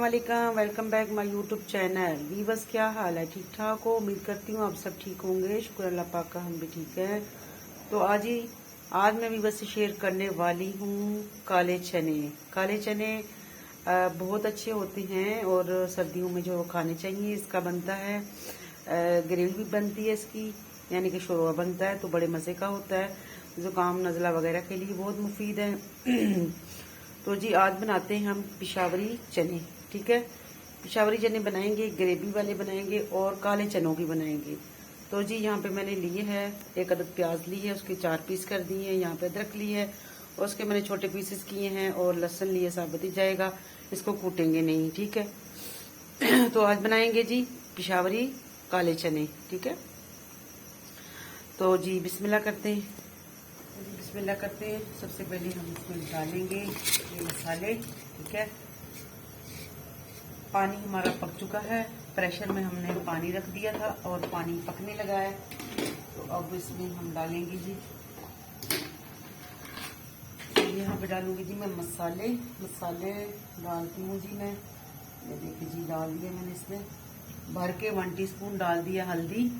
वालेकुम, welcome back my YouTube channel. Viewers, क्या हाल है? ठीक ठाक हो? उम्मीद करती हूँ आप सब ठीक होंगे। शुक्र अल्लाह पाक का, हम भी ठीक हैं। तो आज मैं वीवर्स से शेयर करने वाली हूँ काले चने। काले चने बहुत अच्छे होते हैं और सर्दियों में जो खाने चाहिए। इसका बनता है ग्रेवी भी बनती है इसकी, यानी कि शोरबा बनता है तो बड़े मज़े का होता है। ज़ुकाम नज़ला वगैरह के लिए बहुत मुफीद है। तो जी आज बनाते हैं हम पिशावरी चने। ठीक है, पिशावरी चने बनाएंगे, ग्रेवी वाले बनाएंगे और काले चनों की बनाएंगे। तो जी यहाँ पे मैंने लिए है 1 अदद प्याज ली है, उसके 4 पीस कर दिए हैं। यहाँ पे अदरक ली है और उसके मैंने छोटे पीसेस किए हैं और लहसुन लिए, साबुत ही जाएगा, इसको कूटेंगे नहीं। ठीक है। तो आज बनाएंगे जी पिशावरी काले चने। ठीक है, तो जी बिस्मिल्लाह करते हैं। बिस्मिल्लाह करते हैं। सबसे पहले हम इसमें डालेंगे ये मसाले। ठीक है, पानी हमारा पक चुका है। प्रेशर में हमने पानी रख दिया था और पानी पकने लगा है। तो अब इसमें हम डालेंगे जी, यहाँ पे डालूंगी जी मैं मसाले डालती हूँ जी मैं। ये देखिए जी, डाल दिया मैंने इसमें भर के 1 टीस्पून डाल दिया हल्दी,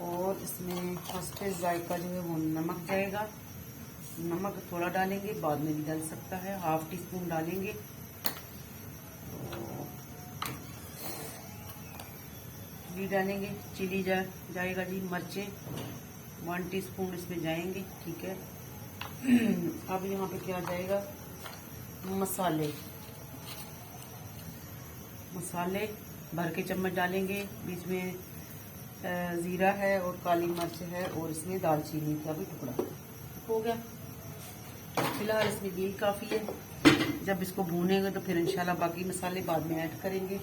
और इसमें फर्स्ट जायका जो है वो नमक जाएगा। नमक थोड़ा डालेंगे, बाद में भी डाल सकता है, 1/2 टीस्पून डालेंगे। चिली डालेंगे, चिली जाएगा जी। मिर्चें 1 टीस्पून इसमें जाएंगे। ठीक है। अब यहाँ पे क्या जाएगा, मसाले भर के चम्मच डालेंगे। बीच में जीरा है और काली मिर्च है और इसमें दालचीनी का भी टुकड़ा हो गया। फिलहाल इसमें यही काफ़ी है। जब इसको भूनेंगे तो फिर इंशाल्लाह बाकी मसाले बाद में ऐड करेंगे।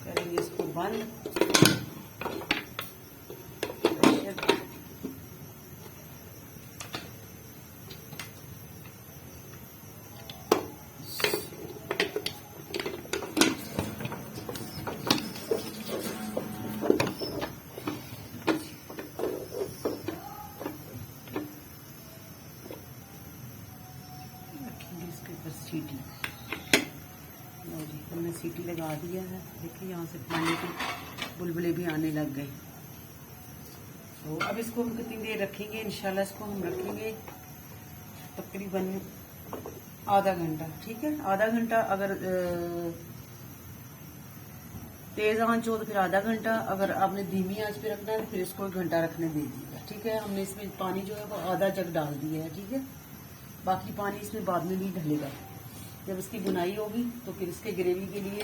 करेंगे इसको बंद। इसके ऊपर सीटी, लो जी हमने सीटी लगा दिया है। देखिए यहाँ से पानी के बुलबुले भी आने लग गए। तो अब इसको हम कितनी देर रखेंगे? इंशाल्लाह इसको हम रखेंगे तकरीबन आधा घंटा। ठीक है, आधा घंटा। अगर तेज आंच हो तो फिर आधा घंटा, अगर आपने धीमी आंच पे रखना है तो फिर इसको 1 घंटा रखने दे दीजिएगा। ठीक है, हमने इसमें पानी जो है वो आधा जग डाल दिया है। ठीक है, बाकी पानी इसमें बाद में भी ढलेगा। जब इसकी बुनाई होगी तो फिर इसके ग्रेवी के लिए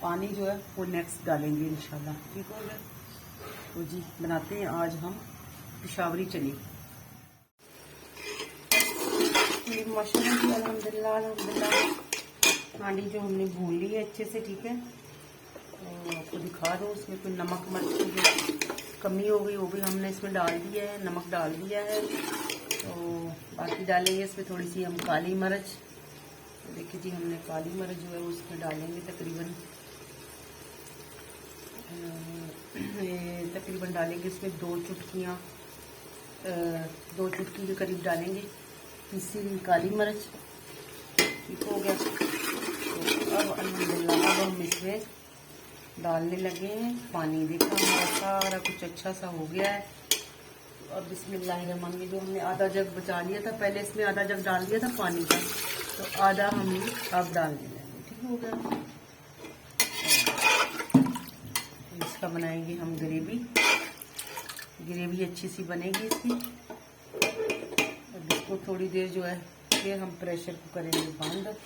पानी जो है वो नेक्स्ट डालेंगे इंशाल्लाह। ठीक हो गया। तो जी बनाते हैं आज हम पिशावरी चने। माशाल्लाह अल्हम्दुलिल्लाह हांडी जो हमने भून ली है अच्छे से। ठीक है, तो आपको दिखा दो, उसमें कोई नमक मिर्च की जो कमी हो गई वो भी हमने इसमें डाल दिया है, नमक डाल दिया है। तो बाकी डालेंगे इसमें थोड़ी सी हम काली मिर्च। तो देखिए जी, हमने काली मिर्च जो है वो उसमें डालेंगे तकरीबन डालेंगे इसमें 2 चुटकी के करीब डालेंगे पीसी हुई काली मिर्च। ठीक हो गया। तो अब अल्हम्दुलिल्लाह अब हम इसमें डालने लगे हैं पानी। देखा हमारा सारा कुछ अच्छा सा हो गया है। तो अब बिस्मिल्लाहिर्रहमानिर्रहीम, जो हमने आधा जग बचा लिया था, पहले इसमें आधा जग डाल दिया था पानी का, तो आधा हम अब डालने लगे। ठीक हो गया। इसका बनाएंगे हम ग्रेवी अच्छी सी बनेगी इसकी। अब इसको थोड़ी देर जो है फिर हम प्रेशर को करेंगे बंद।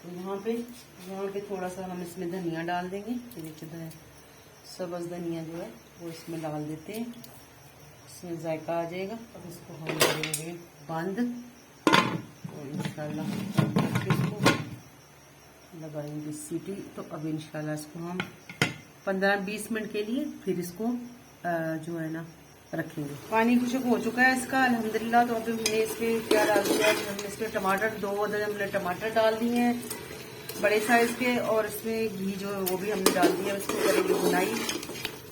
तो यहाँ पे थोड़ा सा हम इसमें धनिया डाल देंगे। देखिए सब्ज़ धनिया जो है वो इसमें डाल देते हैं, इसमें जायका आ जाएगा। अब इसको हम करेंगे बंद और इंशाल्लाह इसको लगाएंगे सीटी। तो अब इंशाल्लाह इसको हम 15-20 मिनट के लिए फिर इसको जो है ना रखेंगे। पानी खुशक हो चुका है इसका अल्हम्दुलिल्लाह। तो अभी हमने इसमें क्या डाल दिया, हमने इसमें टमाटर 2 अदद हमने टमाटर डाल दिए हैं बड़े साइज के, और इसमें घी जो है वो भी हमने डाल दिया। इसको करेंगे बुनाई,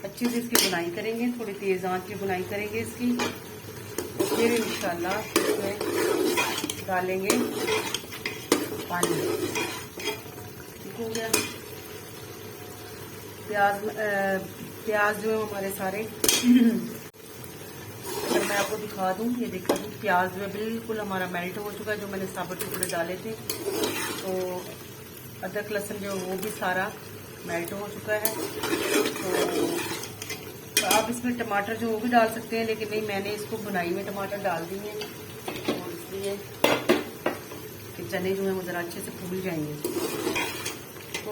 अच्छे से इसकी बुनाई करेंगे, थोड़ी तेज आंच की बुनाई करेंगे इसकी। तो फिर इंशाल्लाह इसमें डालेंगे पानी। ठीक हो गया। प्याज जो है हमारे सारे अगर मैं आपको दिखा दूं, ये देखिए प्याज जो है बिल्कुल हमारा मेल्ट हो चुका है, जो मैंने साबुत टुकड़े डाले थे। तो अदरक लहसुन जो वो भी सारा मेल्ट हो चुका है। तो आप इसमें टमाटर जो वो भी डाल सकते हैं, लेकिन नहीं, मैंने इसको बुनाई में टमाटर डाल दिए हैं, और इसलिए कि चने जो है वो ज़रा अच्छे से फूल जाएंगे। तो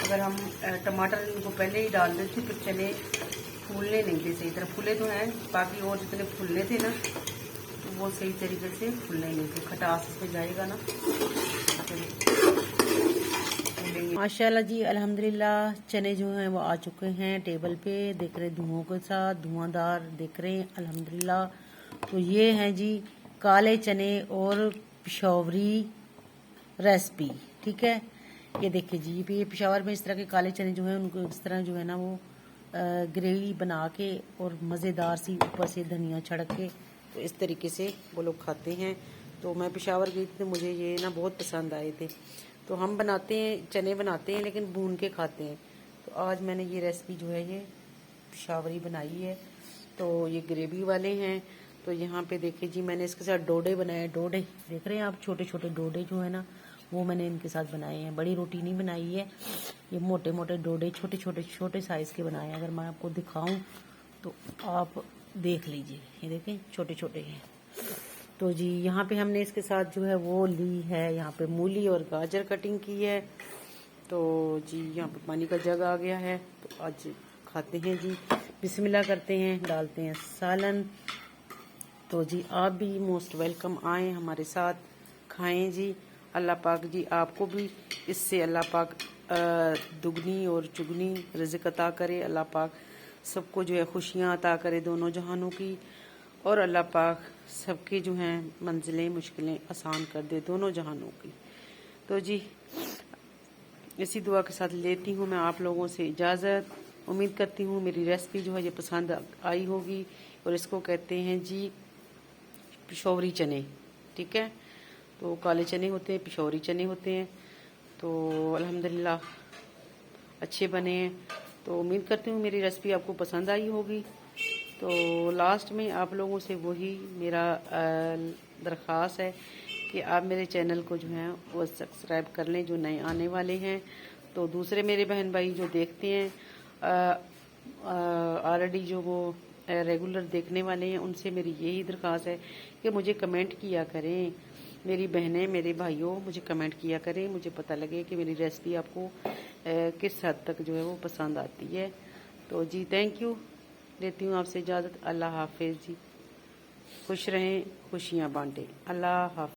अगर हम टमाटर इनको पहले ही डाल देते फिर चने फूलने नहीं थे सही तरह। फूले तो हैं, बाकी और जितने फूलने थे ना तो वो सही तरीके से फूलने नहीं थे। खटास इसमें जाएगा ना। माशाल्लाह जी अल्हम्दुलिल्लाह चने जो हैं वो आ चुके हैं टेबल पे, देख रहे धुओं के साथ, धुआंधार दिख रहे हैं अल्हम्दुलिल्लाह। तो ये हैं जी काले चने और पिशावरी रेसिपी। ठीक है, ये देखिए जी, ये पिशावर में इस तरह के काले चने जो हैं उनको इस तरह जो है ना वो ग्रेवी बना के और मज़ेदार सी ऊपर से धनिया छिड़क के, तो इस तरीके से वो लोग खाते हैं। तो मैं पिशावर गई थी तो मुझे ये ना बहुत पसंद आए थे। तो हम बनाते हैं, चने बनाते हैं लेकिन भून के खाते हैं। तो आज मैंने ये रेसिपी जो है ये पिशावरी बनाई है। तो ये ग्रेवी वाले हैं। तो यहाँ पे देखिए जी, मैंने इसके साथ डोडे बनाए। डोडे देख रहे हैं आप, छोटे छोटे डोडे जो है ना वो मैंने इनके साथ बनाए हैं। बड़ी रोटी नहीं बनाई है, ये मोटे मोटे डोडे छोटे साइज के बनाए हैं। अगर मैं आपको दिखाऊं तो आप देख लीजिए, ये देखें छोटे छोटे हैं। तो जी यहाँ पे हमने इसके साथ जो है वो ली है, यहाँ पे मूली और गाजर कटिंग की है। तो जी यहाँ पे पानी का जग आ गया है। तो आज खाते हैं जी, बिस्मिल्लाह करते हैं, डालते हैं सालन। तो जी आप भी मोस्ट वेलकम, आएँ हमारे साथ, खाएं जी। अल्लाह पाक जी आपको भी इससे अल्लाह पाक दुगनी और चुगनी रिज़्क़ अता करे। अल्लाह पाक सबको जो है खुशियाँ अता करे दोनों जहानों की, और अल्लाह पाक सबकी जो हैं मंजिलें मुश्किलें आसान कर दे दोनों जहानों की। तो जी इसी दुआ के साथ लेती हूँ मैं आप लोगों से इजाज़त। उम्मीद करती हूँ मेरी रेसिपी जो है ये पसंद आई होगी। और इसको कहते हैं जी पिशौरी चने। ठीक है, तो काले चने होते हैं, पिशौरी चने होते हैं। तो अल्हम्दुलिल्लाह अच्छे बने हैं। तो उम्मीद करती हूँ मेरी रेसिपी आपको पसंद आई होगी। तो लास्ट में आप लोगों से वही मेरा दरख्वास्त है कि आप मेरे चैनल को जो है वो सब्सक्राइब कर लें, जो नए आने वाले हैं। तो दूसरे मेरे बहन भाई जो देखते हैं ऑलरेडी जो वो रेगुलर देखने वाले हैं, उनसे मेरी यही दरख्वास्त है कि मुझे कमेंट किया करें। मेरी बहनें मेरे भाइयों मुझे कमेंट किया करें, मुझे पता लगे कि मेरी रेसिपी आपको किस हद तक जो है वो पसंद आती है। तो जी थैंक यू, लेती हूँ आपसे इजाज़त। अल्लाह हाफिज़ जी, खुश रहें, खुशियाँ बांटें। अल्लाह हाफिज़।